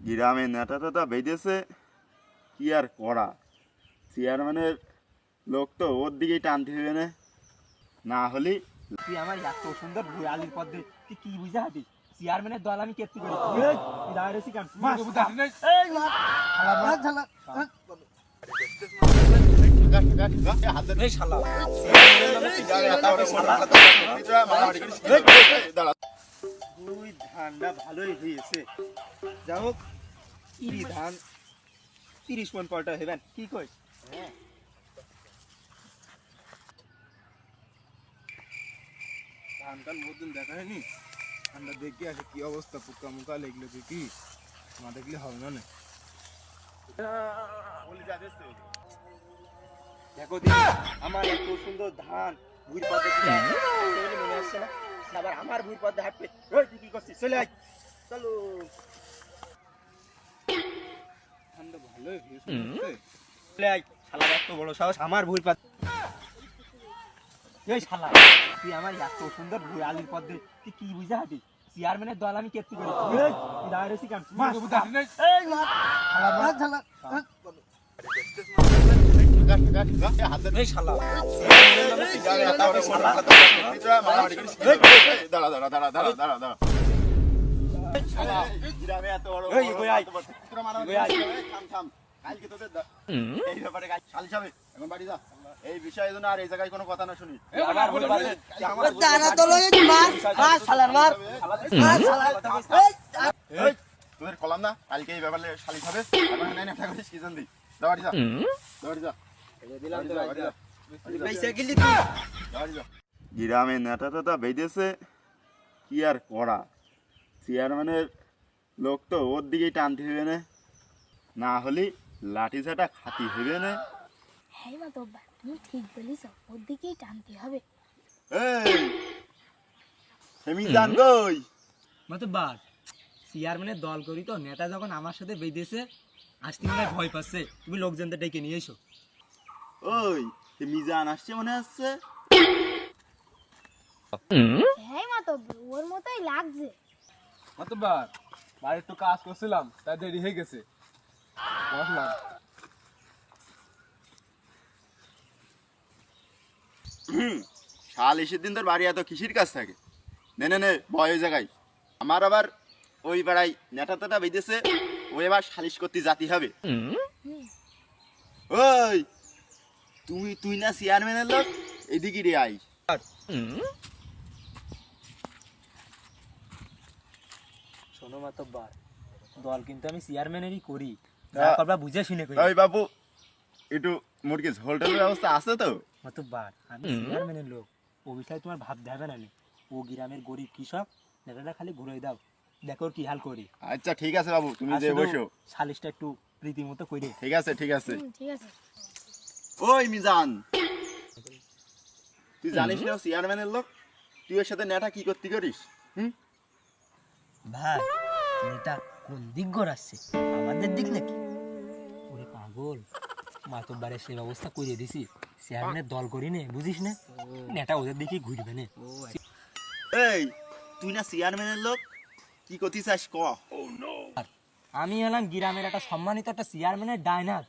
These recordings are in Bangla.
গ্রামে নেতা বেঁধেছে, কি আর করা। চেয়ারম্যানের লোক তো ওর দিকেই টানতে হবে না, না হলে তুই আমার এত সুন্দর ভুয়ালির পদ্ধতি তুই কি বুঝা হাতি চেয়ারম্যানের দল আমি কেটে করি দাঁড়িয়েছি কেন দুই ধানটা ভালোই হয়েছে। যাই হোক ধান 30 মন পলটা হবেন কি কই ধান কাল মতন দেখা হয়নি। আমরা দেখি আসে কি অবস্থা, পোকা মুখা লেগলে দেখি, না দেখলে হবে না। দেখো দিদি, আমার এত সুন্দর ধান ভুঁড়ি পদ্ধতি মনে আসছে না, আবার আমার ভুঁড়ি পদ্ধতি হাঁটবে। ওই তুই কি করছিস, চলে আয় চলো। ধানটা ভালোই হয়েছে। চলে আয়, শালার এত বড় সাহস আমার ভুঁড়ি পদ্ধতি। এই শালা তুই আমার এত সুন্দর ভুঁড়ালির পদ্ধতি তুই কি বুঝা হাঁটি চেয়ারম্যানের দল আমি কেটে করি দাঁড়িয়েছি কেন এই বিষয়ে যেন আর এই জায়গায় কোনো কথা না শুনি। তোদের কলাম না কালকে এই ব্যাপারে শালিক হবে, কি জানি গ্রামে নেতা বেঁধেছে, কি আর করা। চেয়ারম্যানের লোক তো ওর দিকেই টানতে হবে না, না হলে লাঠি ঝাঁটা খাতি হবে না। হ্যাঁ মা বাবা, তুমি ঠিক বলিস, ওর দিকেই টানতে হবে। মাতব্বার চেয়ারম্যানের দল করি তো, নেতা যখন আমার সাথে বেঁধেছে আসতে মনে হয় ভয় পাচ্ছে, তুমি লোকজনদের ডেকে নিয়ে এসো। ওই মিজান আসছে মনে হচ্ছে। হ্যাঁ মা বাবা, ওর মতোই লাগছে। মাতবার বাড়ির একটু কাজ করছিলাম, তাই দেরি হয়ে গেছে। বসলাম। শাল এসে দিন তোর বাড়ি এত কিসির কাজ থাকে? নে বয় ওই জায়গায়। আমার আবার ওই পাড়ায় নেটাটা বেঁধেছে, ও এবার সালিশ করতে জাতি হবে। ওই তুই না চেয়ারম্যানের লোক, এদিকে রে আই। শোনো মাতব্বার, দল কিন্তু আমি চেয়ারম্যানেরই করি, বুঝে শুনে করি। ওই বাবু একটু মুরগি ঝোল টোলের ব্যবস্থা আছে তো? মাতব্বার আমি চেয়ারম্যানের লোক, ও বিষয়ে তোমার ভাবতে হবে না। ও গ্রামের গরিব কৃষক, নেতাটা খালি ঘুরে দাও, দেখো কি হাল করি। আচ্ছা ঠিক আছে বাবু, তুমি যে বসো। সালিশটা একটু রীতিমতো করে। ঠিক আছে ঠিক আছে। ওই মিজান, তুই জানিস না চেয়ারম্যানের লোক, তুই ওর সাথে নেটা কি করতে করিস? ভাই এটা কোন দিক গড়াচ্ছে, আমাদের দিক নাকি? ওরে পাগল, মাতব্বারের সে ব্যবস্থা করে দিছি, চেয়ারম্যানের দল করি নে, বুঝিস না, নেটা ওদের দিকে ঘুরবে না। এই তুই না চেয়ারম্যানের লোক, কি করতে চাস ক? আমি হলাম গ্রামের একটা সম্মানিত একটা চেয়ারম্যানের ডায়নার,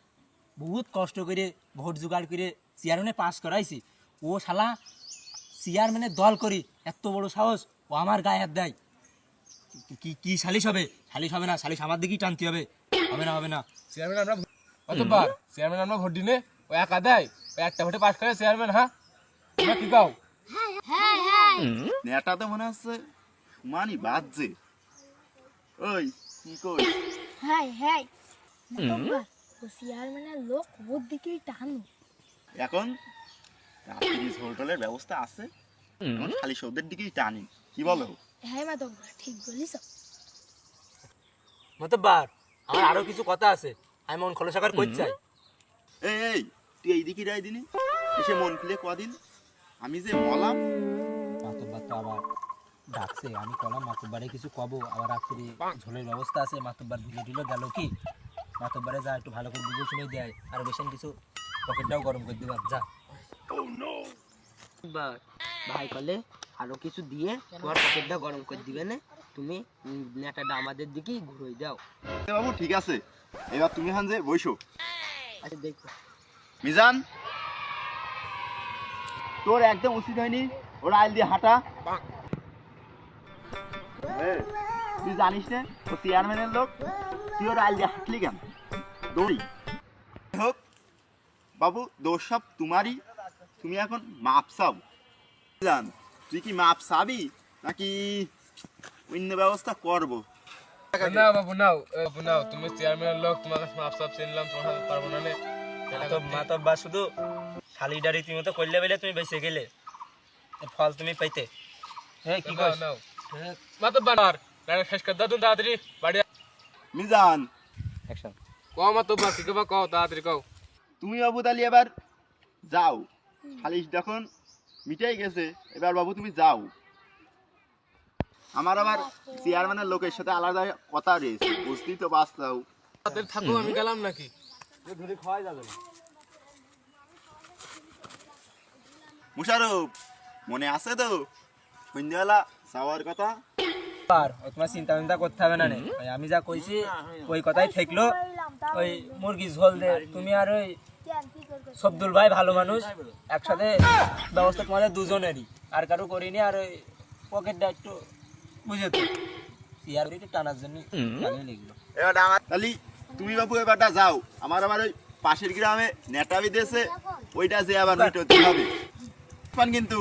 বহুত কষ্ট করে ভোট জোগাড় করে চেয়ারম্যানে পাস করাইছি। ও শালা চেয়ারম্যানের দল করি, এত বড় সাহস, ও আমার গায়ে হাত দেয়। কি কি সালিশ হবে? সালিশ হবে না, সালিশ আমার দিকেই টানতে হবে। হবে না চেয়ারম্যান আমরা মাতবার চেয়ারম্যান আমরা ভোট দিনে ও একা দেয়, ও একটা ভোটে পাস করে চেয়ারম্যান। হ্যাঁ তোমরা কি গাও? নেটা তো মনে হচ্ছে মানি বাজছে। ওই কি কই? হ্যাঁ মা বাবা, ও চেয়ারম্যানের লোক ওর দিকেই টানো। এখন রাত্রি ঝোল টোলের ব্যবস্থা আছে, খালি সৌদের দিকেই টানি, কি বলো? হ্যাঁ মা বাবা, ঠিক বলিস। মাতব্বার আমার আরো কিছু কথা আছে, আমি মন খোলসাকার করতে চাই। এই তুই এই দিকে রায় দিনি, এসে মন খুলে কদিন আমি যে বললাম। মাতব্বার তো আবার ডাকছে, আমি কলাম মাতব্বারে কিছু কব, আবার রাত্রি ঝোলের ব্যবস্থা আছে, মাতব্বার ভিজে দিল গেল কি, মাতব্বারে যা একটু ভালো করে বুঝে শুনে দেয়, আর বেশি কিছু পকেটটাও গরম করে দিবার যা। ভাই কলে আরো কিছু দিয়ে তোমার পকেটটা গরম করে দিবে না, তুমি নেটাটা আমাদের দিকেই ঘুরে দাও। বাবু ঠিক আছে, এবার তুমি হান যে বইসো। আচ্ছা দেখো, মিজান, তোর একদম উচিত হয়নি ওরা আইল দিয়ে হাঁটা। তুই জানিস না ও চেয়ারম্যানের লোক, তুই ওরা আইল দিয়ে হাঁটলি কেন? দৌড়ি হোক বাবু, দোষ সব তোমারই, তুমি এখন মাপ চাও। জান তুই কি মাপ চাবি নাকি অন্য ব্যবস্থা করবো? নাও বাবু নাও, বাবু নাও, তুমি চেয়ারম্যানের লোক, তোমার কাছে মাপ সাপ চিনলাম, তোমার সাথে পারবো না নে। মাতব্বা শুধু শালিটা রীতিমতো করলে বলে তুমি বেঁচে গেলে, এর ফল তুমি পাইতে। হ্যাঁ কি নাও কস? নাও মাতব্বার গাড়ি শেষ করে দাও, তুমি তাড়াতাড়ি বাড়ি মিজান, অ্যাকশন। কও মাতব্বার, কি কবা কও, তাড়াতাড়ি কও। তুমি বাবু তাহলে এবার যাও, খালিশ যখন মিটাই গেছে এবার বাবু তুমি যাও। আমার আবার চেয়ারম্যানের লোকের সাথে আলাদা কথা রয়েছে, বুঝতেই তো বাঁচতাও। তাড়াতাড়ি থাকো, আমি গেলাম নাকি? মুশারফ, মনে আছে তো সন্ধ্যাবেলা যাওয়ার কথা? আর ও তোমার চিন্তা চিন্তা করতে হবে না নে, ওই আমি যা কইছি ওই কথাই থাকলো। ওই মুরগি ঝোল দে, তুমি আর ওই সবদুল ভাই ভালো মানুষ, একসাথে ব্যবস্থা তোমাদের দুজনেরই, আর কারো করিনি। আর ওই পকেটটা একটু বুঝে তো চেয়ার একটু টানার জন্য ভালোই লাগলো। এবার তাহলে তুমি বাবু এবারটা যাও, আমার আবার ওই পাশের গ্রামে নেটা বিদেশে ওইটা যে আবার মিট হতে হবে কিন্তু